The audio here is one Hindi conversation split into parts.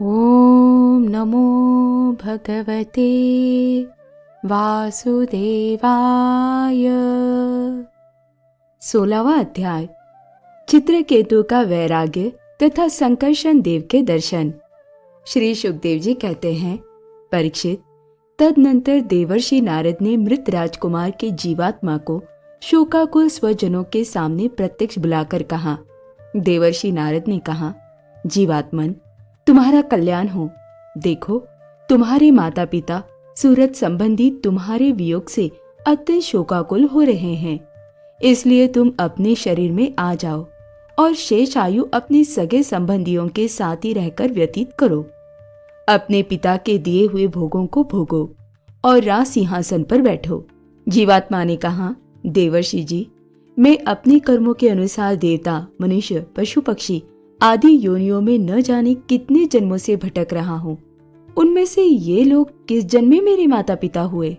ओम नमो भगवते वासुदेवाय। 16वां अध्याय। चित्रकेतु का वैराग्य तथा संकर्षण देव के दर्शन। श्री सुखदेव जी कहते हैं, परीक्षित, तदनंतर देवर्षि नारद ने मृत राजकुमार के जीवात्मा को शोकाकुल स्वजनों के सामने प्रत्यक्ष बुलाकर कहा। देवर्षि नारद ने कहा, जीवात्मन, तुम्हारा कल्याण हो। देखो, तुम्हारे माता पिता सूरत संबंधी तुम्हारे वियोग से अत्यंत शोकाकुल हो रहे हैं, इसलिए तुम अपने शरीर में आ जाओ और शेष आयु अपने सगे संबंधियों के साथ ही रहकर व्यतीत करो। अपने पिता के दिए हुए भोगों को भोगो और राज सिंहासन पर बैठो। जीवात्मा ने कहा, देवर्षि जी, मैं अपने कर्मों के अनुसार देवता, मनुष्य, पशु पक्षी आदि योनियों में न जाने कितने जन्मों से भटक रहा हूँ। उनमें से ये लोग किस जन्म में मेरे माता पिता हुए?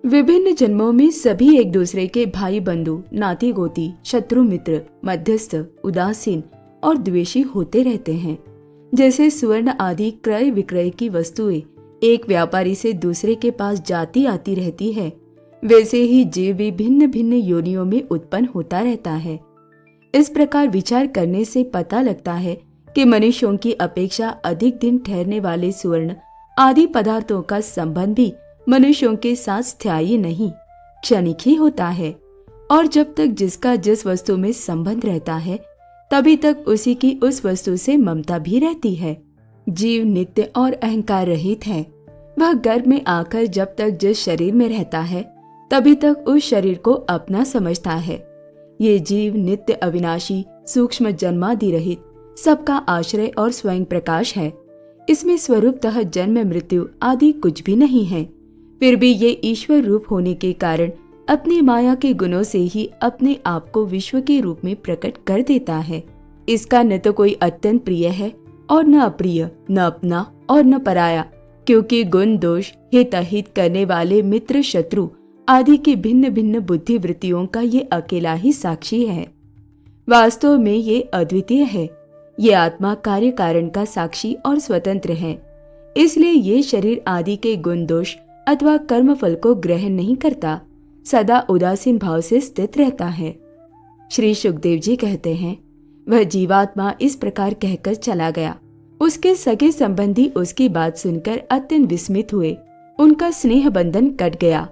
विभिन्न जन्मों में सभी एक दूसरे के भाई बंधु, नाती गोती, शत्रु मित्र, मध्यस्थ, उदासीन और द्वेषी होते रहते हैं। जैसे स्वर्ण आदि क्रय विक्रय की वस्तुएं एक व्यापारी से दूसरे के पास जाती आती रहती है, वैसे ही जीव भी भिन्न भिन्न योनियों में उत्पन्न होता रहता है। इस प्रकार विचार करने से पता लगता है कि मनुष्यों की अपेक्षा अधिक दिन ठहरने वाले सुवर्ण आदि पदार्थों का संबंध भी मनुष्यों के साथ स्थायी नहीं, क्षणिक ही होता है। और जब तक जिसका जिस वस्तु में संबंध रहता है, तभी तक उसी की उस वस्तु से ममता भी रहती है। जीव नित्य और अहंकार रहित है। वह गर्भ में आकर जब तक जिस शरीर में रहता है, तभी तक उस शरीर को अपना समझता है। ये जीव नित्य अविनाशी, सूक्ष्म जन्मादि रहित, सबका आश्रय और स्वयं प्रकाश है। इसमें स्वरूपतः जन्म मृत्यु आदि कुछ भी नहीं है। फिर भी ये ईश्वर रूप होने के कारण अपनी माया के गुणों से ही अपने आप को विश्व के रूप में प्रकट कर देता है। इसका न तो कोई अत्यंत प्रिय है और न अप्रिय, न अपना और न पराया, क्योंकि गुण दोष हित अहित करने वाले मित्र शत्रु आदि की भिन्न भिन्न बुद्धि वृत्तियों का ये अकेला ही साक्षी है। वास्तव में ये अद्वितीय है। ये आत्मा कार्य कारण का साक्षी और स्वतंत्र है। इसलिए ये शरीर आदि के गुण दोष अथवा कर्म फल को ग्रहण नहीं करता, सदा उदासीन भाव से स्थित रहता है। श्री सुखदेव जी कहते हैं, वह जीवात्मा इस प्रकार कहकर चला गया। उसके सगे संबंधी उसकी बात सुनकर अत्यंत विस्मित हुए। उनका स्नेह बंधन कट गया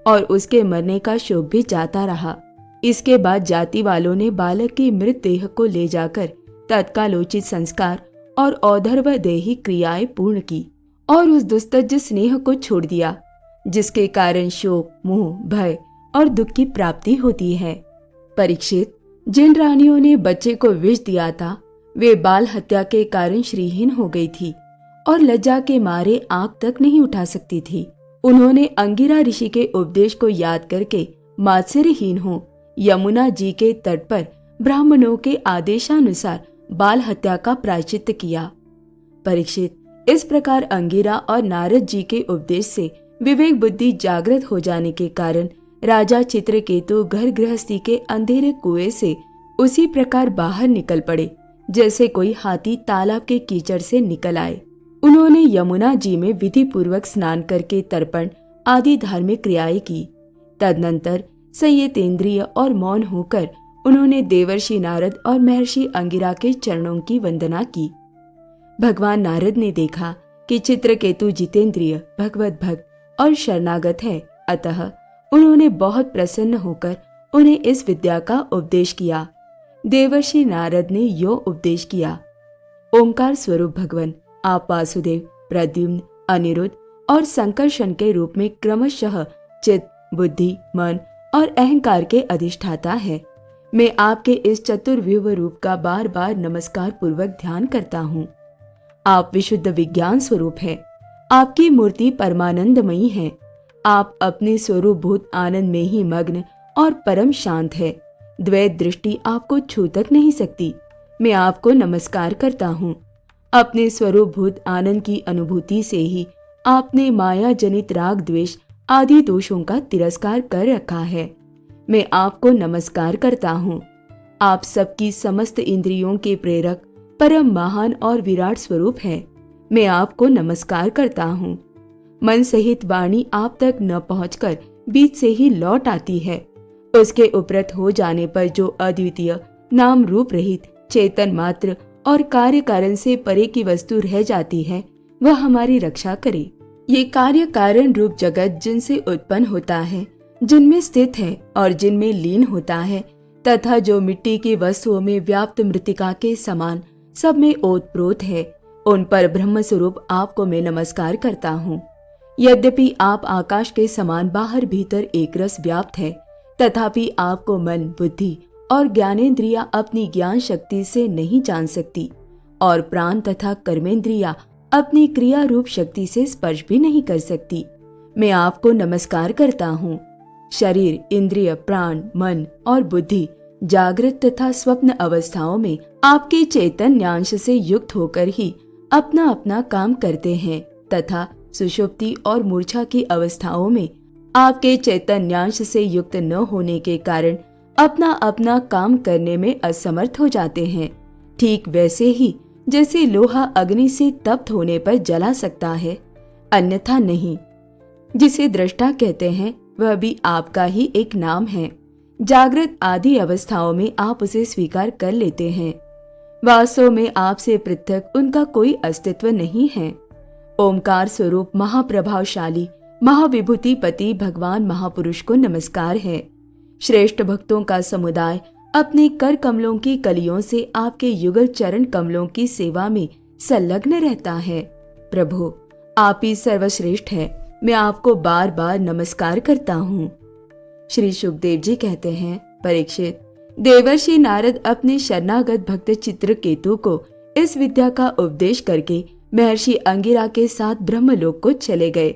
और उसके मरने का शोक भी जाता रहा। इसके बाद जाति वालों ने बालक की मृत देह को ले जाकर तत्कालोचित संस्कार और औधर्व देही क्रियाएं पूर्ण की और उस दुस्तज स्नेह को छोड़ दिया, जिसके कारण शोक, मोह, भय और दुख की प्राप्ति होती है। परीक्षित, जिन रानियों ने बच्चे को विष दिया था, वे बाल हत्या के कारण श्रीहीन हो गई थी और लज्जा के मारे आंख तक नहीं उठा सकती थी। उन्होंने अंगिरा ऋषि के उपदेश को याद करके मात्सर्यहीन हो यमुना जी के तट पर ब्राह्मणों के आदेशानुसार बाल हत्या का प्रायश्चित्त किया। परीक्षित, इस प्रकार अंगिरा और नारद जी के उपदेश से विवेक बुद्धि जागृत हो जाने के कारण राजा चित्रकेतु घर गृहस्थी के अंधेरे कुएं से उसी प्रकार बाहर निकल पड़े जैसे कोई हाथी तालाब के कीचड़ से निकल आए। उन्होंने यमुना जी में विधि पूर्वक स्नान करके तर्पण आदि धार्मिक क्रियाएं की। तदनंतर संयतेंद्रिय और मौन होकर उन्होंने देवर्षि नारद और महर्षि अंगिरा के चरणों की वंदना की। भगवान नारद ने देखा कि चित्रकेतु जितेंद्रिय, भगवत भक्त और शरणागत है, अतः उन्होंने बहुत प्रसन्न होकर उन्हें इस विद्या का उपदेश किया। देवर्षि नारद ने यो उपदेश किया, ओंकार स्वरूप भगवान, आप वासुदेव, प्रद्युम्न, अनिरुद्ध और संकर्षण के रूप में क्रमशः चित्त, बुद्धि, मन और अहंकार के अधिष्ठाता है। मैं आपके इस चतुर्व्यूह रूप का बार बार नमस्कार पूर्वक ध्यान करता हूँ। आप विशुद्ध विज्ञान स्वरूप है। आपकी मूर्ति परमानंदमयी है। आप अपने स्वरूप भूत आनंद में ही मग्न और परम शांत है। द्वैत दृष्टि आपको छू तक नहीं सकती। मैं आपको नमस्कार करता हूँ। अपने स्वरूप भूत आनंद की अनुभूति से ही आपने माया जनित राग द्वेष आदि दोषों का तिरस्कार कर रखा है। मैं आपको नमस्कार करता हूँ। आप सबकी समस्त इंद्रियों के प्रेरक, परम महान और विराट स्वरूप है। मैं आपको नमस्कार करता हूँ। मन सहित वाणी आप तक न पहुंचकर बीच से ही लौट आती है। उसके उपरत हो जाने पर जो अद्वितीय, नाम रूप रहित, चेतन मात्र और कार्य कारण से परे की वस्तु रह जाती है, वह हमारी रक्षा करे। ये कार्य कारण रूप जगत जिनसे उत्पन्न होता है, जिनमें स्थित है और जिनमें लीन होता है, तथा जो मिट्टी की वस्तुओं में व्याप्त मृतिका के समान सब में ओतप्रोत है, उन पर ब्रह्म स्वरूप आपको मैं नमस्कार करता हूँ। यद्यपि आप आकाश के समान बाहर भीतर एक रस व्याप्त है, तथापि आपको मन, बुद्धि और ज्ञानेंद्रिया अपनी ज्ञान शक्ति से नहीं जान सकती, और प्राण तथा कर्मेंद्रिया अपनी क्रिया रूप शक्ति से स्पर्श भी नहीं कर सकती। मैं आपको नमस्कार करता हूँ। शरीर, इंद्रिय, प्राण, मन और बुद्धि जागृत तथा स्वप्न अवस्थाओं में आपके चैतन्यांश से युक्त होकर ही अपना अपना काम करते हैं, तथा सुषुप्ति और मूर्छा की अवस्थाओं में आपके चैतन्यांश से युक्त न होने के कारण अपना अपना काम करने में असमर्थ हो जाते हैं। ठीक वैसे ही जैसे लोहा अग्नि से तप्त होने पर जला सकता है, अन्यथा नहीं। जिसे दृष्टा कहते हैं वह भी आपका ही एक नाम है। जागृत आदि अवस्थाओं में आप उसे स्वीकार कर लेते हैं। वास्तव में आपसे पृथक उनका कोई अस्तित्व नहीं है। ओमकार स्वरूप महाप्रभावशाली महाविभूतिपति भगवान महापुरुष को नमस्कार है। श्रेष्ठ भक्तों का समुदाय अपने कर कमलों की कलियों से आपके युगल चरण कमलों की सेवा में संलग्न रहता है। प्रभु, आप ही सर्वश्रेष्ठ है। मैं आपको बार बार नमस्कार करता हूँ। श्री सुखदेव जी कहते हैं, परीक्षित, देवर्षि नारद अपने शरणागत भक्त चित्रकेतु को इस विद्या का उपदेश करके महर्षि अंगिरा के साथ ब्रह्मलोक को चले गए।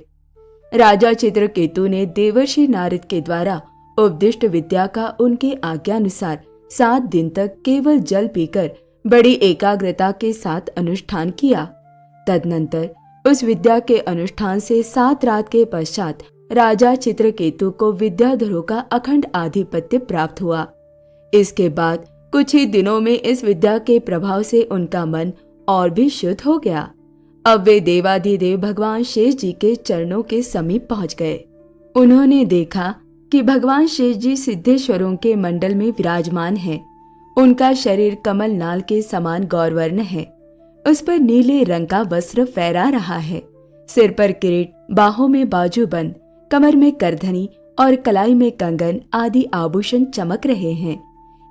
राजा चित्रकेतु ने देवर्षि नारद के द्वारा उपदिष्ट विद्या का उनके आज्ञानुसार 7 दिन तक केवल जल पीकर बड़ी एकाग्रता के साथ अनुष्ठान किया। तदनंतर उस विद्या के अनुष्ठान से 7 रात के पश्चात राजा चित्रकेतु को विद्याधरों का अखंड आधिपत्य प्राप्त हुआ। इसके बाद कुछ ही दिनों में इस विद्या के प्रभाव से उनका मन और भी शुद्ध हो गया। अब वे देवाधिदेव भगवान शेष जी के चरणों के समीप पहुंच गए। उन्होंने देखा कि भगवान शेष जी सिद्धेश्वरों के मंडल में विराजमान हैं। उनका शरीर कमल नाल के समान गौरवर्ण है। उस पर नीले रंग का वस्त्र फहरा रहा है। सिर पर किरीट, बाहों में बाजूबंद, कमर में करधनी और कलाई में कंगन आदि आभूषण चमक रहे हैं।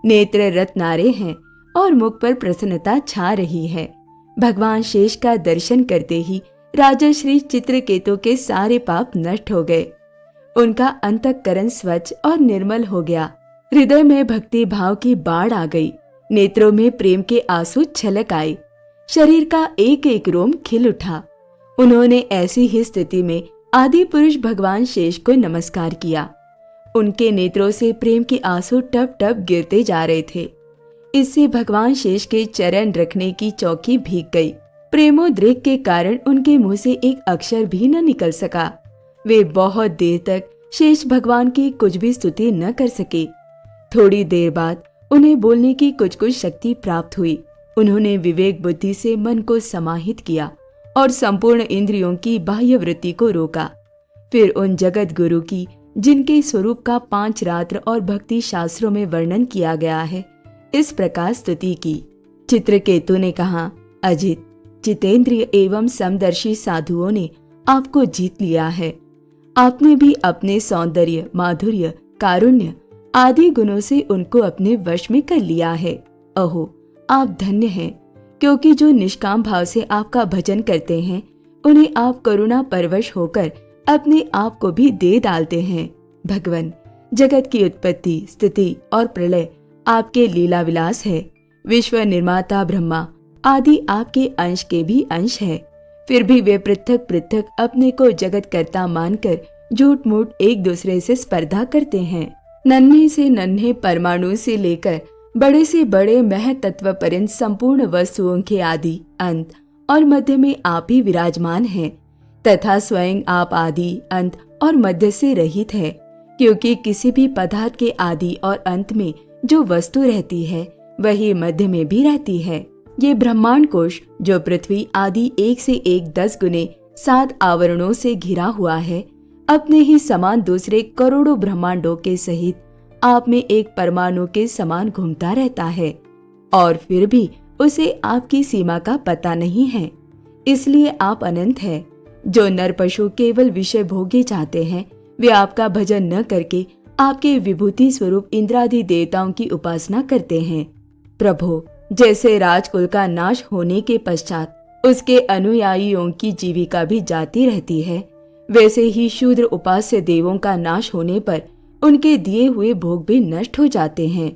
नेत्र रत्नारे हैं और मुख पर प्रसन्नता छा रही है। भगवान शेष का दर्शन करते ही राजा श्री चित्रकेतु के सारे पाप नष्ट हो गए। उनका अंतःकरण स्वच्छ और निर्मल हो गया। हृदय में भक्ति भाव की बाढ़ आ गई। नेत्रों में प्रेम के आंसू छलक आए। शरीर का एक एक रोम खिल उठा। उन्होंने ऐसी ही स्थिति में आदि पुरुष भगवान शेष को नमस्कार किया। उनके नेत्रों से प्रेम के आंसू टप टप गिरते जा रहे थे। इससे भगवान शेष के चरण रखने की चौकी भीग गई। प्रेमोद्रेक के कारण उनके मुंह से एक अक्षर भी न निकल सका। वे बहुत देर तक शेष भगवान की कुछ भी स्तुति न कर सके। थोड़ी देर बाद उन्हें बोलने की कुछ कुछ शक्ति प्राप्त हुई। उन्होंने विवेक बुद्धि से मन को समाहित किया और संपूर्ण इंद्रियों की बाह्य वृत्ति को रोका। फिर उन जगत गुरु की, जिनके स्वरूप का 5 रात्र और भक्ति शास्त्रों में वर्णन किया गया है, इस प्रकार स्तुति की। चित्रकेतु ने कहा, अजित, जितेंद्रिय एवं समदर्शी साधुओं ने आपको जीत लिया है। आपने भी अपने सौंदर्य, माधुर्य, कारुण्य आदि गुणों से उनको अपने वश में कर लिया है। अहो, आप धन्य हैं, क्योंकि जो निष्काम भाव से आपका भजन करते हैं, उन्हें आप करुणा परवश होकर अपने आप को भी दे डालते हैं। भगवान, जगत की उत्पत्ति, स्थिति और प्रलय आपके लीला विलास है। विश्व निर्माता ब्रह्मा आदि आपके अंश के भी अंश है। फिर भी वे पृथक पृथक अपने को जगत कर्ता मानकर झूठ मूठ एक दूसरे से स्पर्धा करते हैं। नन्हे से नन्हे परमाणु से लेकर बड़े से बड़े महतत्व पर्यंत संपूर्ण वस्तुओं के आदि, अंत और मध्य में आप ही विराजमान हैं, तथा स्वयं आप आदि, अंत और मध्य से रहित है। क्योंकि किसी भी पदार्थ के आदि और अंत में जो वस्तु रहती है, वही मध्य में भी रहती है। ये ब्रह्मांड कोश जो पृथ्वी आदि 1 से 10 गुने 7 आवरणों से घिरा हुआ है, अपने ही समान दूसरे करोड़ों ब्रह्मांडों के सहित आप में एक परमाणु के समान घूमता रहता है, और फिर भी उसे आपकी सीमा का पता नहीं है। इसलिए आप अनंत है। जो नर पशु केवल विषय भोगे चाहते हैं, वे आपका भजन न करके आपके विभूति स्वरूप इंद्रादि देवताओं की उपासना करते हैं। प्रभु, जैसे राजकुल का नाश होने के पश्चात उसके अनुयायियों की जीविका भी जाती रहती है, वैसे ही शूद्र उपास्य देवों का नाश होने पर उनके दिए हुए भोग भी नष्ट हो जाते हैं।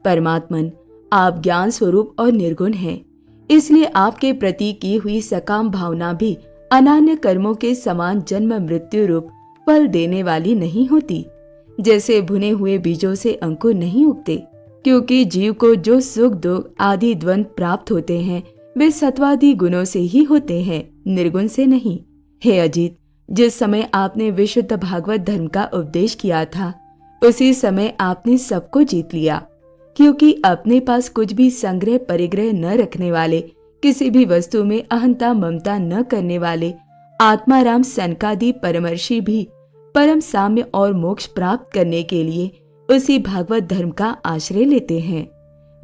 परमात्मन, आप ज्ञान स्वरूप और निर्गुण हैं, इसलिए आपके प्रति की हुई सकाम भावना भी अनन्य कर्मों के समान जन्म मृत्यु रूप फल देने वाली नहीं होती। जैसे भुने हुए बीजों से अंकुर नहीं उगते, क्योंकि जीव को जो सुख दुख आदि द्वंद प्राप्त होते हैं वे सत्वादि गुणों से ही होते हैं, निर्गुण से नहीं। हे अजित, जिस समय आपने विशुद्ध भागवत धर्म का उपदेश किया था, उसी समय आपने सबको जीत लिया, क्योंकि अपने पास कुछ भी संग्रह परिग्रह न रखने वाले, किसी भी वस्तु में अहंता ममता न करने वाले आत्माराम सनकादि परमर्षि भी परम साम्य और मोक्ष प्राप्त करने के लिए उसी भागवत धर्म का आश्रय लेते हैं।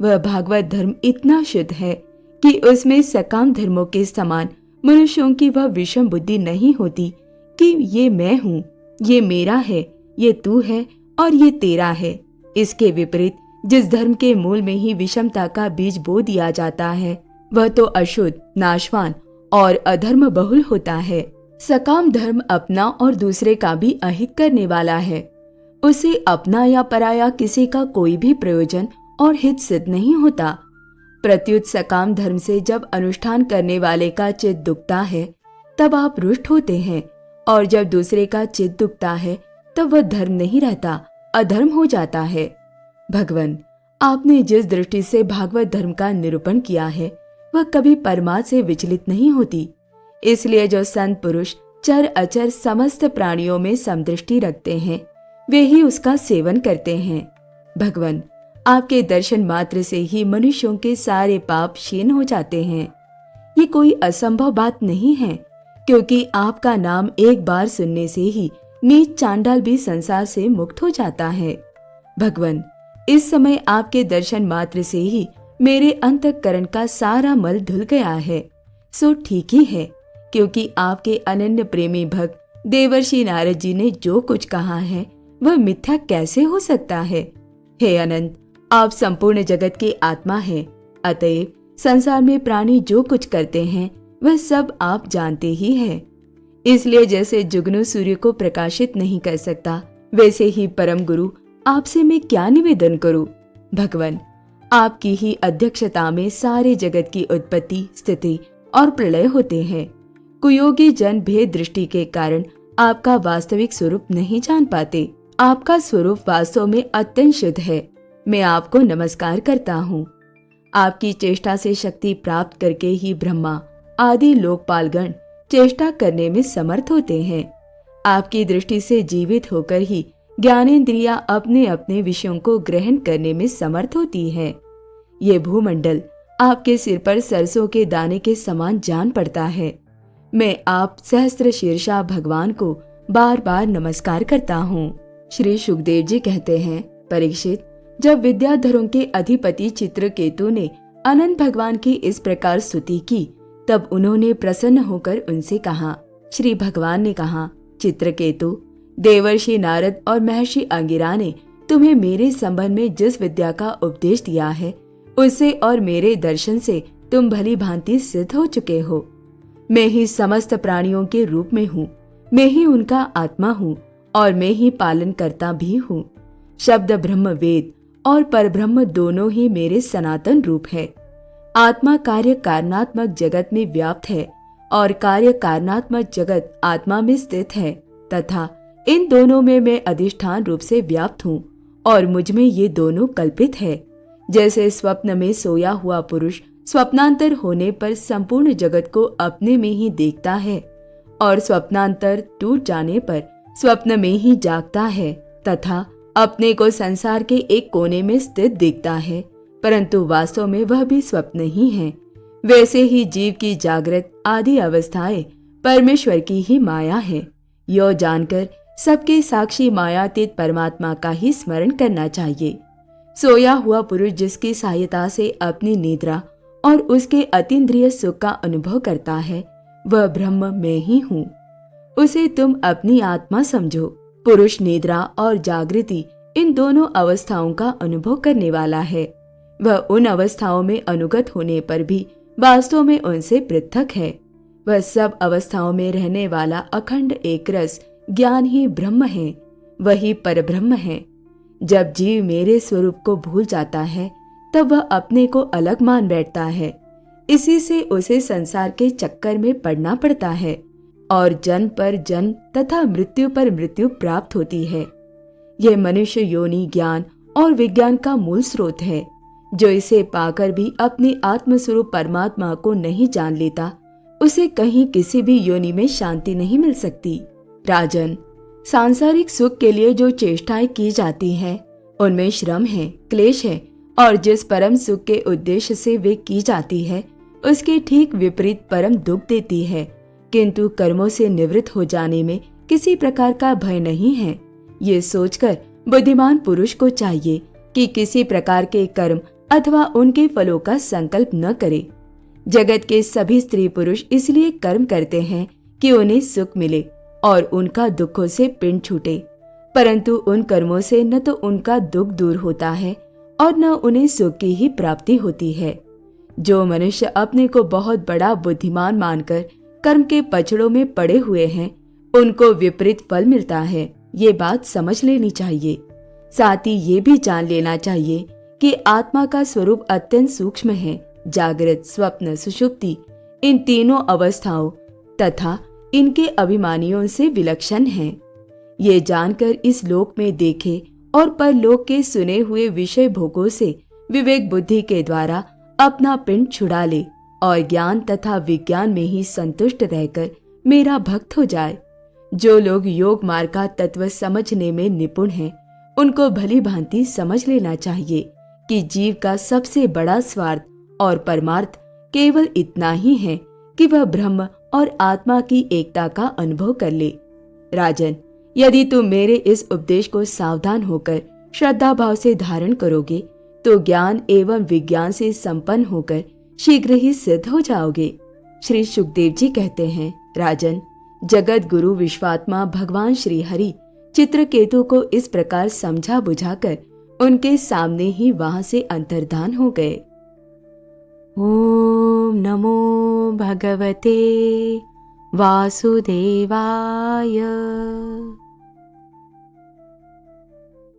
वह भागवत धर्म इतना शुद्ध है कि उसमें सकाम धर्मों के समान मनुष्यों की वह विषम बुद्धि नहीं होती कि ये मैं हूँ, ये मेरा है, ये तू है और ये तेरा है। इसके विपरीत जिस धर्म के मूल में ही विषमता का बीज बो दिया जाता है, वह तो अशुद्ध, नाशवान और अधर्म बहुल होता है। सकाम धर्म अपना और दूसरे का भी अहित करने वाला है। उसे अपना या पराया किसी का कोई भी प्रयोजन और हित सिद्ध नहीं होता। प्रत्युत सकाम धर्म से जब अनुष्ठान करने वाले का चित्त दुखता है, तब आप रुष्ट होते हैं, और जब दूसरे का चित्त दुखता है, तब वह धर्म नहीं रहता, अधर्म हो जाता है। भगवान, आपने जिस दृष्टि से भागवत धर्म का निरूपण किया है, वह कभी परमार्थ से विचलित नहीं होती। इसलिए जो संत पुरुष चर अचर समस्त प्राणियों में समदृष्टि रखते हैं, वे ही उसका सेवन करते हैं। भगवान, आपके दर्शन मात्र से ही मनुष्यों के सारे पाप क्षीण हो जाते हैं। ये कोई असंभव बात नहीं है, क्योंकि आपका नाम एक बार सुनने से ही नीच चांडाल भी संसार से मुक्त हो जाता है। भगवान, इस समय आपके दर्शन मात्र से ही मेरे अंतःकरण का सारा मल धुल गया है। सो ठीक ही है, क्योंकि आपके अनन्य प्रेमी भक्त देवर्षि नारद जी ने जो कुछ कहा है वह मिथ्या कैसे हो सकता है। हे अनंत, आप संपूर्ण जगत के आत्मा हैं, अतएव संसार में प्राणी जो कुछ करते हैं वह सब आप जानते ही हैं। इसलिए जैसे जुगनू सूर्य को प्रकाशित नहीं कर सकता, वैसे ही परम गुरु आपसे मैं क्या निवेदन करूं। भगवान, आपकी ही अध्यक्षता में सारे जगत की उत्पत्ति, स्थिति और प्रलय होते हैं। कुयोगी जन भेद दृष्टि के कारण आपका वास्तविक स्वरूप नहीं जान पाते। आपका स्वरूप वास्तव में अत्यंत शुद्ध है। मैं आपको नमस्कार करता हूँ। आपकी चेष्टा से शक्ति प्राप्त करके ही ब्रह्मा आदि लोकपालगण चेष्टा करने में समर्थ होते हैं। आपकी दृष्टि से जीवित होकर ही ज्ञानेंद्रियां अपने अपने विषयों को ग्रहण करने में समर्थ होती है। ये भूमंडल आपके सिर पर सरसों के दाने के समान जान पड़ता है। मैं आप सहस्त्र शीर्षा भगवान को बार बार नमस्कार करता हूँ। श्री सुखदेव जी कहते हैं, परीक्षित, जब विद्याधरों के अधिपति चित्रकेतु ने अनंत भगवान की इस प्रकार स्तुति की, तब उन्होंने प्रसन्न होकर उनसे कहा। श्री भगवान ने कहा, चित्रकेतु, देवर्षि नारद और महर्षि अंगिरा ने तुम्हें मेरे संबंध में जिस विद्या का उपदेश दिया है, उससे और मेरे दर्शन से तुम भली भांति सिद्ध हो चुके हो। मैं ही समस्त प्राणियों के रूप में हूँ, मैं ही उनका आत्मा हूँ और मैं ही पालन करता भी हूँ। शब्द ब्रह्म वेद और परब्रह्म दोनों ही मेरे सनातन रूप है। आत्मा कार्य कारणात्मक जगत में व्याप्त है और कार्य कारणात्मक जगत आत्मा में स्थित है, तथा इन दोनों में मैं अधिष्ठान रूप से व्याप्त हूँ और मुझ में ये दोनों कल्पित है। जैसे स्वप्न में सोया हुआ पुरुष स्वप्नांतर होने पर संपूर्ण जगत को अपने में ही देखता है और स्वप्नांतर टूट जाने पर स्वप्न में ही जागता है, तथा अपने को संसार के एक कोने में स्थित दिखता है, परंतु वास्तव में वह भी स्वप्न ही है। वैसे ही जीव की जागृत आदि अवस्थाएं परमेश्वर की ही माया है। यो जानकर सबके साक्षी मायातीत परमात्मा का ही स्मरण करना चाहिए। सोया हुआ पुरुष जिसकी सहायता से अपनी निद्रा और उसके अतीन्द्रिय सुख का अनुभव करता है, वह ब्रह्म मैं ही हूँ। उसे तुम अपनी आत्मा समझो। पुरुष निद्रा और जागृति इन दोनों अवस्थाओं का अनुभव करने वाला है। वह उन अवस्थाओं में अनुगत होने पर भी वास्तव में उनसे पृथक है। वह सब अवस्थाओं में रहने वाला अखंड एक रस ज्ञान ही ब्रह्म है, वही परब्रह्म है। जब जीव मेरे स्वरूप को भूल जाता है तब वह अपने को अलग मान बैठता है। इसी से उसे संसार के चक्कर में पड़ना पड़ता है और जन्म पर जन्म तथा मृत्यु पर मृत्यु प्राप्त होती है। यह मनुष्य योनि ज्ञान और विज्ञान का मूल स्रोत है। जो इसे पाकर भी अपने आत्मस्वरूप परमात्मा को नहीं जान लेता, उसे कहीं किसी भी योनि में शांति नहीं मिल सकती। राजन, सांसारिक सुख के लिए जो चेष्टाएं की जाती हैं, उनमें श्रम है, क्लेश है, और जिस परम सुख के उद्देश्य से वे की जाती है, उसके ठीक विपरीत परम दुख देती है। किंतु कर्मों से निवृत्त हो जाने में किसी प्रकार का भय नहीं है। ये सोचकर बुद्धिमान पुरुष को चाहिए कि किसी प्रकार के कर्म अथवा उनके फलों का संकल्प न करे। जगत के सभी स्त्री पुरुष इसलिए कर्म करते हैं कि उन्हें सुख मिले और उनका दुखों से पिंड छूटे, परंतु उन कर्मों से न तो उनका दुख दूर होता है और न उन्हें सुख की ही प्राप्ति होती है। जो मनुष्य अपने को बहुत बड़ा बुद्धिमान मानकर कर्म के पचड़ों में पड़े हुए हैं, उनको विपरीत फल मिलता है। ये बात समझ लेनी चाहिए। साथ ही ये भी जान लेना चाहिए कि आत्मा का स्वरूप अत्यंत सूक्ष्म है। जागृत, स्वप्न, सुषुप्ति इन तीनों अवस्थाओं तथा इनके अभिमानियों से विलक्षण है। ये जानकर इस लोक में देखे और परलोक के सुने हुए विषय भोगों से विवेक बुद्धि के द्वारा अपना पिंड छुड़ा ले और ज्ञान तथा विज्ञान में ही संतुष्ट रहकर मेरा भक्त हो जाए। जो लोग योग मार्ग का तत्व समझने में निपुण हैं, उनको भली भांति समझ लेना चाहिए कि जीव का सबसे बड़ा स्वार्थ और परमार्थ केवल इतना ही है कि वह ब्रह्म और आत्मा की एकता का अनुभव कर ले। राजन, यदि तुम मेरे इस उपदेश को सावधान होकर श्रद्धा भाव से धारण करोगे तो ज्ञान एवं विज्ञान से संपन्न होकर शीघ्र ही सिद्ध हो जाओगे। श्री सुखदेव जी कहते हैं, राजन, जगत गुरु विश्वात्मा भगवान श्री हरि चित्रकेतु को इस प्रकार समझा बुझाकर उनके सामने ही वहां से अंतर्धान हो गए। ओम नमो भगवते वासुदेवाय।